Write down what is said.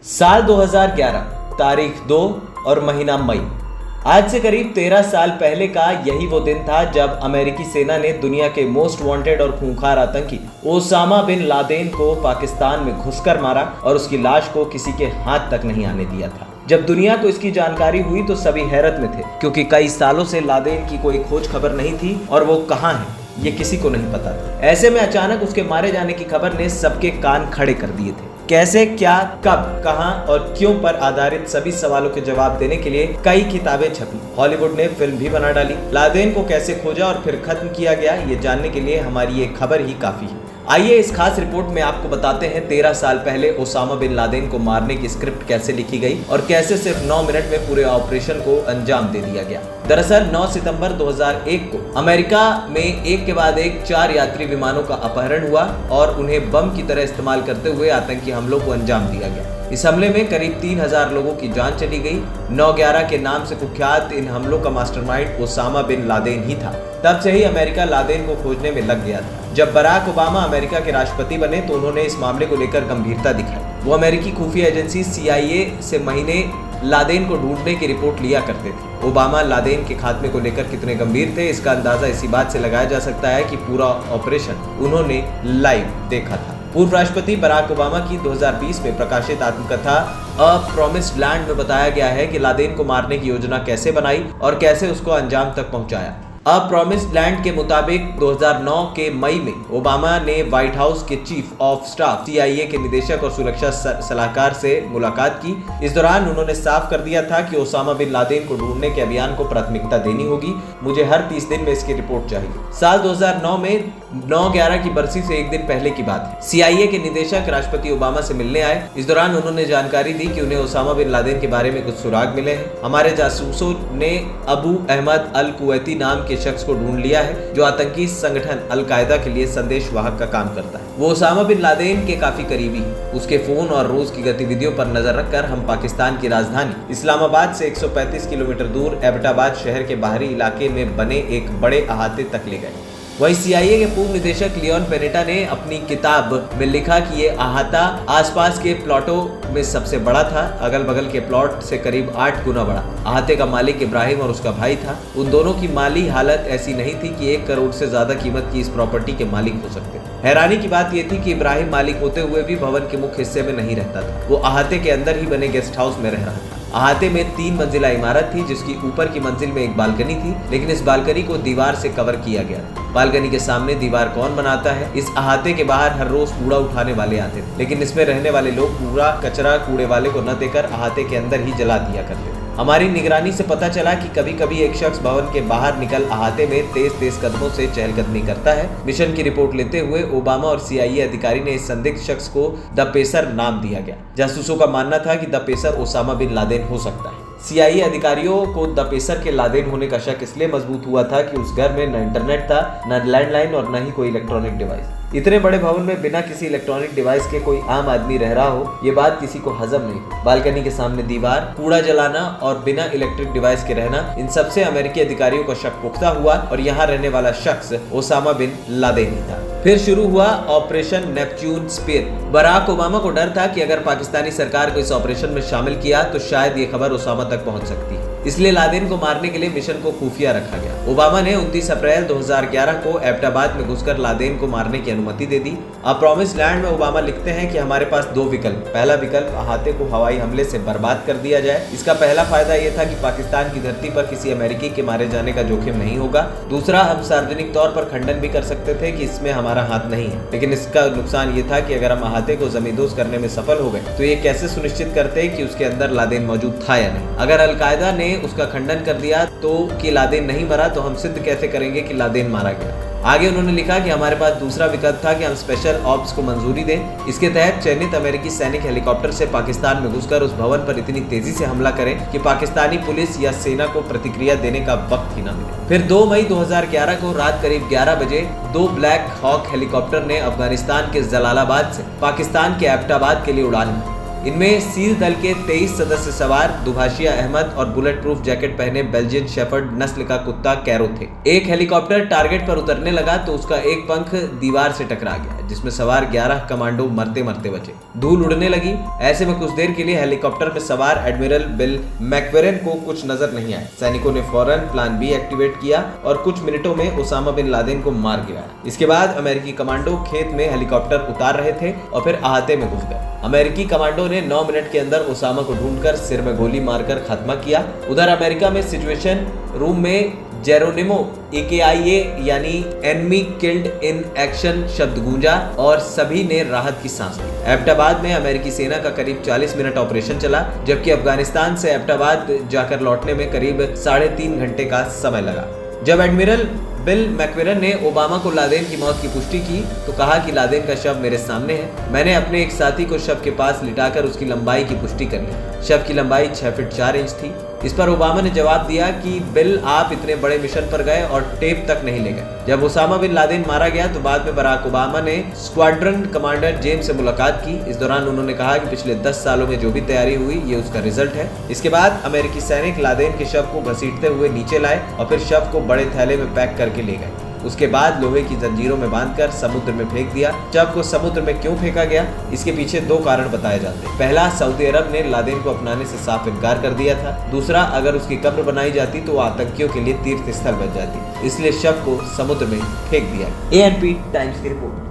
साल 2011, तारीख 2 और महीना मई। आज से करीब 13 साल पहले का यही वो दिन था जब अमेरिकी सेना ने दुनिया के मोस्ट वांटेड और खूंखार आतंकी ओसामा बिन लादेन को पाकिस्तान में घुसकर मारा और उसकी लाश को किसी के हाथ तक नहीं आने दिया था। जब दुनिया को इसकी जानकारी हुई तो सभी हैरत में थे, क्योंकि कई सालों से लादेन की कोई खोज खबर नहीं थी और वो कहाँ है ये किसी को नहीं पता था। ऐसे में अचानक उसके मारे जाने की खबर ने सबके कान खड़े कर दिए थे। कैसे, क्या, कब, कहां और क्यों पर आधारित सभी सवालों के जवाब देने के लिए कई किताबें छपी। हॉलीवुड ने फिल्म भी बना डाली। लादेन को कैसे खोजा और फिर खत्म किया गया, ये जानने के लिए हमारी ये खबर ही काफी है। आइए इस खास रिपोर्ट में आपको बताते हैं 13 साल पहले ओसामा बिन लादेन को मारने की स्क्रिप्ट कैसे लिखी गई और कैसे सिर्फ 9 मिनट में पूरे ऑपरेशन को अंजाम दे दिया गया। दरअसल 9 सितंबर 2001 को अमेरिका में एक के बाद एक 4 यात्री विमानों का अपहरण हुआ और उन्हें बम की तरह इस्तेमाल करते हुए आतंकी हमलों को अंजाम दिया गया। इस हमले में करीब 3000 लोगों की जान चली गई। 9/11 के नाम से कुख्यात इन हमलों का मास्टरमाइंड ओसामा बिन लादेन ही था। तब से ही अमेरिका लादेन को खोजने में लग गया था। जब बराक ओबामा अमेरिका के राष्ट्रपति बने तो उन्होंने इस मामले को लेकर गंभीरता दिखाई। वो अमेरिकी खुफिया एजेंसी CIA से महीने लादेन को ढूंढने की रिपोर्ट लिया करते थे। ओबामा लादेन के खात्मे को लेकर कितने गंभीर थे, इसका अंदाजा इसी बात से लगाया जा सकता है कि पूरा ऑपरेशन उन्होंने लाइव देखा था। पूर्व राष्ट्रपति बराक ओबामा की 2020 में प्रकाशित आत्मकथा अ प्रॉमिस्ड लैंड में बताया गया है कि लादेन को मारने की योजना कैसे बनाई और कैसे उसको अंजाम तक पहुंचाया। अ प्रॉमिस्ड लैंड के मुताबिक 2009 के मई में ओबामा ने व्हाइट हाउस के चीफ ऑफ स्टाफ CIA के निदेशक और सुरक्षा सलाहकार से मुलाकात की। इस दौरान उन्होंने साफ कर दिया था कि ओसामा बिन लादेन को ढूंढने के अभियान को प्राथमिकता देनी होगी। मुझे हर 30 दिन में इसकी रिपोर्ट चाहिए। साल 2009 में 9/11 की बरसी से एक दिन पहले की बात है। CIA के निदेशक राष्ट्रपति ओबामा से मिलने आए। इस दौरान उन्होंने जानकारी दी कि उन्हें ओसामा बिन लादेन के बारे में कुछ सुराग मिले हैं। हमारे जासूसों ने अबू अहमद अल कुवैती नाम के शख्स को ढूंढ लिया है जो आतंकी संगठन अल कायदा के लिए संदेश वाहक का काम करता है। वो ओसामा बिन लादेन के काफी करीबी है। उसके फोन और रोज की गतिविधियों पर नजर रखकर हम पाकिस्तान की राजधानी इस्लामाबाद से 135 किलोमीटर दूर एबटाबाद शहर के बाहरी इलाके में बने एक बड़े अहाते तक ले गए। वही CIA के पूर्व निदेशक लियोन पेनेटा ने अपनी किताब में लिखा कि ये अहाता आसपास के प्लॉटों में सबसे बड़ा था, अगल बगल के प्लॉट से करीब 8 गुना बड़ा। अहाते का मालिक इब्राहिम और उसका भाई था। उन दोनों की माली हालत ऐसी नहीं थी कि 1 करोड़ से ज्यादा कीमत की इस प्रॉपर्टी के मालिक हो सकते। हैरानी की बात यह थी कि इब्राहिम मालिक होते हुए भी भवन के मुख्य हिस्से में नहीं रहता था। वो अहाते के अंदर ही बने गेस्ट हाउस में रह रहा था। अहाते में 3 मंजिला इमारत थी जिसकी ऊपर की मंजिल में एक बालकनी थी, लेकिन इस बालकनी को दीवार से कवर किया गया था। बालकनी के सामने दीवार कौन बनाता है? इस अहाते के बाहर हर रोज कूड़ा उठाने वाले आते थे, लेकिन इसमें रहने वाले लोग पूरा कचरा कूड़े वाले को न देकर अहाते के अंदर ही जला दिया करते थे। हमारी निगरानी से पता चला कि कभी कभी एक शख्स भवन के बाहर निकल अहाते में तेज कदमों से चहलकदमी करता है। मिशन की रिपोर्ट लेते हुए ओबामा और CIA अधिकारी ने इस संदिग्ध शख्स को द पेसर नाम दिया गया। जासूसों का मानना था कि the pacer Osama bin Laden हो सकता है। CIA अधिकारियों को द पेसर के लादेन होने का शक इसलिए मजबूत हुआ था कि उस घर में न इंटरनेट था, न लैंडलाइन और न ही कोई इलेक्ट्रॉनिक डिवाइस। इतने बड़े भवन में बिना किसी इलेक्ट्रॉनिक डिवाइस के कोई आम आदमी रह रहा हो, ये बात किसी को हजम नहीं हुई। बालकनी के सामने दीवार, कूड़ा जलाना और बिना इलेक्ट्रिक डिवाइस के रहना, इन सबसे अमेरिकी अधिकारियों का शक पुख्ता हुआ और यहाँ रहने वाला शख्स ओसामा बिन लादेन ही था। फिर शुरू हुआ operation Neptune Spear. Barack Obama को डर था कि अगर पाकिस्तानी सरकार को इस ऑपरेशन में शामिल किया तो शायद ये खबर ओसामा तक पहुंच सकती है। इसलिए लादेन को मारने के लिए मिशन को खुफिया रखा गया। ओबामा ने 29 अप्रैल 2011 को एबटाबाद में घुसकर लादेन को मारने की अनुमति दे दी। अ प्रॉमिस्ड लैंड में ओबामा लिखते हैं कि हमारे पास 2 विकल्प। पहला विकल्प अहाते को हवाई हमले से बर्बाद कर दिया जाए। इसका पहला फायदा यह था कि पाकिस्तान की धरती पर किसी अमेरिकी के मारे जाने का जोखिम नहीं होगा। दूसरा, हम सार्वजनिक तौर पर खंडन भी कर सकते थे कि इसमें हमारा हाथ नहीं है। लेकिन इसका नुकसान ये था कि अगर हम अहाते को जमींदोज करने में सफल हो गए तो ये कैसे सुनिश्चित करते कि उसके अंदर लादेन मौजूद था या नहीं। अगर अल कायदा ने उसका खंडन कर दिया तो कि लादेन नहीं मरा, तो हम सिद्ध कैसे करेंगे कि लादेन मारा गया। आगे उन्होंने लिखा कि हमारे पास दूसरा विकल्प था कि हम स्पेशल ऑप्स को मंजूरी दें। इसके तहत चयनित अमेरिकी सैनिक हेलीकॉप्टर से पाकिस्तान में घुसकर उस भवन पर इतनी तेजी से हमला करें कि पाकिस्तानी पुलिस या सेना को प्रतिक्रिया देने का वक्त ही न मिले। फिर 2 मई 2011 को रात करीब 11 बजे 2 ब्लैक हॉक हेलीकॉप्टर ने अफगानिस्तान के जलालाबाद से पाकिस्तान के एबटाबाद के लिए उड़ान भरी। इनमें सील दल के 23 सदस्य सवार दुभाषिया अहमद और बुलेट प्रूफ जैकेट पहने बेल्जियन शेफर्ड नस्ल का कुत्ता कैरो थे। एक हेलीकॉप्टर टारगेट पर उतरने लगा तो उसका एक पंख दीवार से टकरा गया, जिसमें सवार 11 कमांडो मरते मरते बचे। धूल उड़ने लगी। ऐसे में कुछ देर के लिए हेलीकॉप्टर में सवार एडमिरल बिल मैक्वेरन को कुछ नजर नहीं आया। सैनिकों ने फौरन प्लान बी एक्टिवेट किया और कुछ मिनटों में ओसामा बिन लादेन को मार गिराया। इसके बाद अमेरिकी कमांडो खेत में हेलीकॉप्टर उतार रहे थे और फिर अहाते में घुस गए। अमेरिकी कमांडो ने 9 मिनट के अंदर ओसामा को ढूंढकर सिर में गोली मारकर खात्मा किया। उधर अमेरिका में सिचुएशन रूम में जेरोनिमो AKIA यानी एनमी किल्ड इन एक्शन शब्द गूंजा और सभी ने राहत की सांस ली। एबटाबाद में अमेरिकी सेना का करीब 40 मिनट ऑपरेशन चला, जबकि अफगानिस्तान से एबटाबाद जाकर लौटने में करीब 3.5 घंटे का समय लगा। जब एडमिरल बिल मैक्वेरन ने ओबामा को लादेन की मौत की पुष्टि की तो कहा कि लादेन का शव मेरे सामने है। मैंने अपने एक साथी को शव के पास लिटाकर उसकी लंबाई की पुष्टि कर ली। शव की लंबाई 6 फीट 4 इंच थी। इस पर ओबामा ने जवाब दिया कि बिल, आप इतने बड़े मिशन पर गए और टेप तक नहीं ले गए। जब ओसामा बिन लादेन मारा गया तो बाद में बराक ओबामा ने स्क्वाड्रन कमांडर जेम्स से मुलाकात की। इस दौरान उन्होंने कहा कि पिछले 10 सालों में जो भी तैयारी हुई ये उसका रिजल्ट है। इसके बाद अमेरिकी सैनिक लादेन के शव को घसीटते हुए नीचे लाए और फिर शव को बड़े थैले में पैक करके ले गए। उसके बाद लोहे की जंजीरों में बांधकर समुद्र में फेंक दिया। शव को समुद्र में क्यों फेंका गया, इसके पीछे 2 कारण बताए जाते हैं। पहला, सऊदी अरब ने लादेन को अपनाने से साफ इनकार कर दिया था। दूसरा, अगर उसकी कब्र बनाई जाती तो वो आतंकियों के लिए तीर्थ स्थल बन जाती, इसलिए शव को समुद्र में फेंक दिया। ANP टाइम्स की रिपोर्ट।